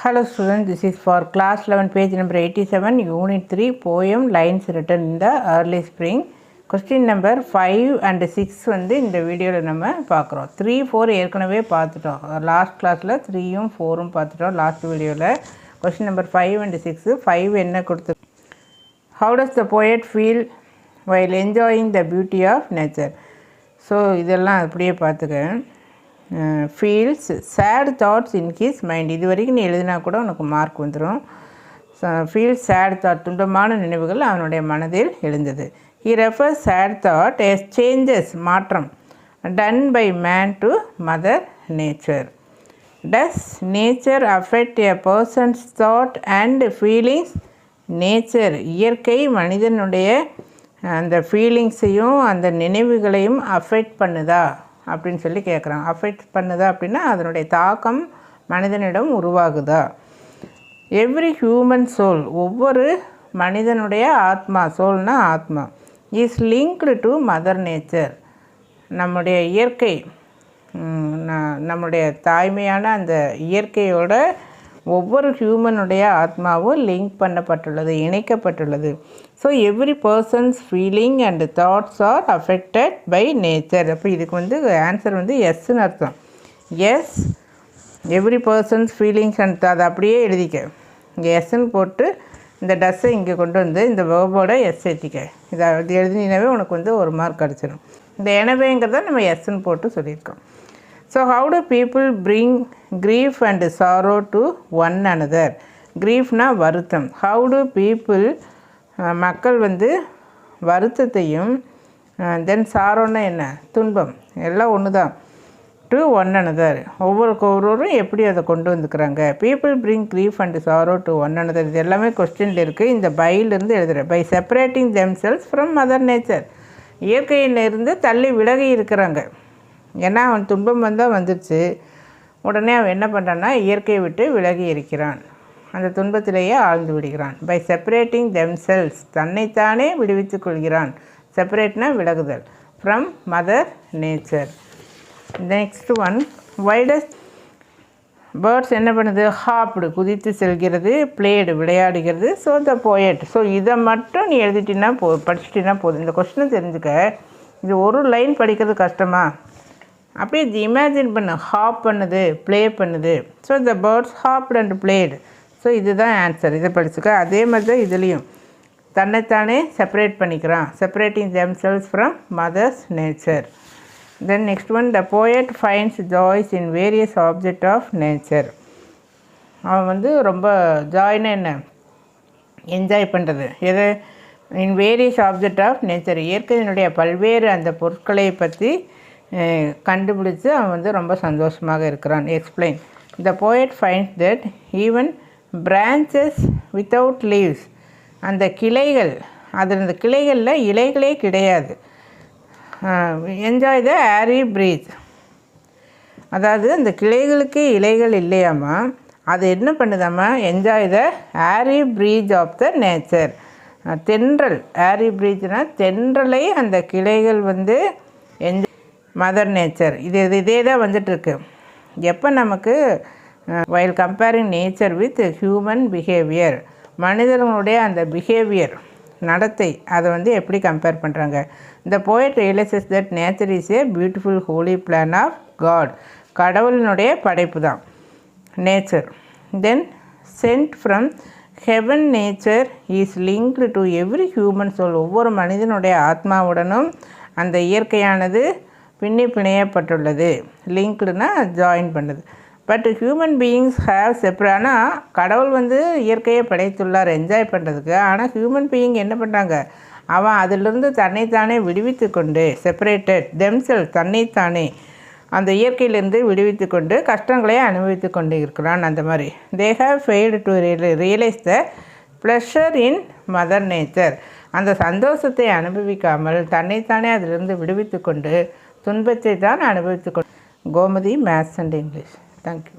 Hello students, this is for class 11 page number 87 unit 3 poem lines written in the early spring. Question number 5 and 6 வந்து இந்த வீடியோவில் நம்ம பார்க்குறோம். 3, 4 ஏற்கனவே பார்த்துட்டோம். லாஸ்ட் கிளாஸில் 3யும் 4ம் பார்த்துட்டோம் லாஸ்ட் வீடியோவில். Question number 5 and 6. 5 என்ன கொடுத்து, how does the poet feel while enjoying the beauty of nature? So இதெல்லாம் அப்படியே பார்த்துக்கேன். Feels sad thoughts in his mind. இது வரைக்கும் நீ எழுதினா கூட உனக்கு மார்க் வந்துடும். ஃபீல்ஸ் சேட் தாட், துன்பமான நினைவுகள் அவனுடைய மனதில் எழுந்தது. He refers sad thought as changes, மாற்றம் done by man to mother nature. Does nature affect a person's thought and feelings? Nature, இயற்கை மனிதனுடைய அந்த ஃபீலிங்ஸையும் அந்த நினைவுகளையும் அஃபெக்ட் பண்ணுதா அப்படின்னு சொல்லி கேட்குறாங்க. அஃபெக்ட் பண்ணுதா அப்படின்னா அதனுடைய தாக்கம் மனிதனிடம் உருவாகுதா? எவ்ரி ஹியூமன் சோல், ஒவ்வொரு மனிதனுடைய ஆத்மா, சோல்னா ஆத்மா, is linked to mother nature. நம்முடைய இயற்கை, நம்முடைய தாய்மையான அந்த இயற்கையோட ஒவ்வொரு ஹியூமனுடைய ஆத்மாவும் லிங்க் பண்ணப்பட்டுள்ளது, இணைக்கப்பட்டுள்ளது. So every person's feeling and thoughts are affected by nature. அப்போ இதுக்கு வந்து ஆன்சர் வந்து எஸ்ன்னு அர்த்தம். Yes, every person's feelings and, அதை அப்படியே எழுதிக்க. இங்கே எஸ்ன்னு போட்டு இந்த டஸ்ஸை இங்கே கொண்டு வந்து இந்த வேர்போட எஸ் ஏற்றிக்க. இதை எழுதினாவே உனக்கு வந்து ஒரு மார்க் கிடச்சிடும். இந்த எனவேங்கிறத நம்ம எஸ்ன்னு போட்டு சொல்லியிருக்கோம். So how do people bring grief and sorrow to one another? கிரீஃப்னா வருத்தம். ஹவு டு பீப்புள், மக்கள் வந்து வருத்தத்தையும், தென் சாரோன்னா என்ன, துன்பம், எல்லாம் ஒன்று தான், டு ஒன் அனதர், ஒவ்வொருவரும் எப்படி அதை கொண்டு வந்துக்கிறாங்க. People bring grief and sorrow to one another, இது எல்லாமே கொஸ்டினில் இருக்குது. இந்த பையிலிருந்து எழுதுகிறேன். By separating themselves from mother nature, இயற்கையிலிருந்து தள்ளி விலகி இருக்கிறாங்க. ஏன்னா அவன் துன்பம் வந்தால் வந்துடுச்சு, உடனே அவன் என்ன பண்ணுறான்னா இயற்கையை விட்டு விலகி இருக்கிறான், அந்த துன்பத்திலேயே ஆழ்ந்து விடுகிறான். பை செப்பரேட்டிங் தெம்செல்ஸ், தன்னைத்தானே விடுவித்து கொள்கிறான். செப்பரேட்னா விலகுதல். From mother nature. Next one, வைடஸ் பேர்ட்ஸ் என்ன பண்ணுது? ஹாப்டு, குதித்து செல்கிறது. பிளேடு, விளையாடுகிறது. So the poet. ஸோ இதை மட்டும் நீ எழுதிட்டின்னா படிச்சிட்டின்னா போதும். இந்த கொஸ்டினை தெரிஞ்சுக்க. இது ஒரு லைன் படிக்கிறது கஷ்டமா? அப்படியே இமேஜின் பண்ணு. ஹாப் பண்ணுது, ப்ளே பண்ணுது. So the birds hopped and played. So இதுதான் ஆன்சர். இதை படிச்சுக்க. அதே மாதிரி தான் இதுலேயும் தன்னைத்தானே செப்பரேட் பண்ணிக்கிறான். Separating themselves from mothers nature. Then next one, the poet finds joys in various object of nature. அவன் வந்து ரொம்ப ஜாய்னா என்ன, என்ஜாய் பண்ணுறது. எது? In various object of nature, இயற்கையினுடைய பல்வேறு அந்த பொருட்களை பற்றி கண்டுபிடிச்சு அவன் வந்து ரொம்ப சந்தோஷமாக இருக்கிறான். Explain. The poet finds that even branches without leaves, அந்த கிளைகள், அதில் அந்த கிளைகளில் இலைகளே கிடையாது. என்ஜாய் த ஏரி ப்ரீத், அதாவது அந்த கிளைகளுக்கு இலைகள் இல்லையாமா, அது என்ன பண்ணுதாம்மா? என்ஜாய் த ஏரி ப்ரீத் ஆஃப் த நேச்சர். தென்றல், ஏரி ப்ரீத்னா தென்றலை அந்த கிளைகள் வந்து என்ஜாய் மதர் நேச்சர். இதே தான் வந்துட்டுருக்கு. எப்போ நமக்கு while comparing nature with human behaviour, மனிதர்களுடைய அந்த பிஹேவியர், நடத்தை, அதை வந்து எப்படி கம்பேர் பண்ணுறாங்க. இந்த poet realises that nature is a beautiful holy plan of God, கடவுளினுடைய படைப்பு தான் nature. Then sent from heaven nature is linked to every human soul, ஒவ்வொரு மனிதனுடைய ஆத்மாவுடனும் அந்த இயற்கையானது பிணையப்பட்டுள்ளது. லிங்க்டுனா ஜாயின் பண்ணுது. But human beings have separate, ஆனால் கடவுள் வந்து இயற்கையை படைத்துள்ளார் என்ஜாய் பண்ணுறதுக்கு. ஆனால் ஹியூமன் பீயிங் என்ன பண்ணுறாங்க? அவன் அதிலிருந்து தன்னைத்தானே விடுவித்து கொண்டு, செப்பரேட்டட் தெம்செல், தன்னைத்தானே அந்த இயற்கையிலிருந்து விடுவித்து கொண்டு கஷ்டங்களை அனுபவித்து கொண்டு இருக்கிறான். அந்த மாதிரி they have failed to realise the pleasure in mother nature, அந்த சந்தோஷத்தை அனுபவிக்காமல் தன்னைத்தானே அதிலிருந்து விடுவித்து கொண்டு துன்பத்தை தான் அனுபவித்து கொண்டு. Gomathi maths and English. Thank you.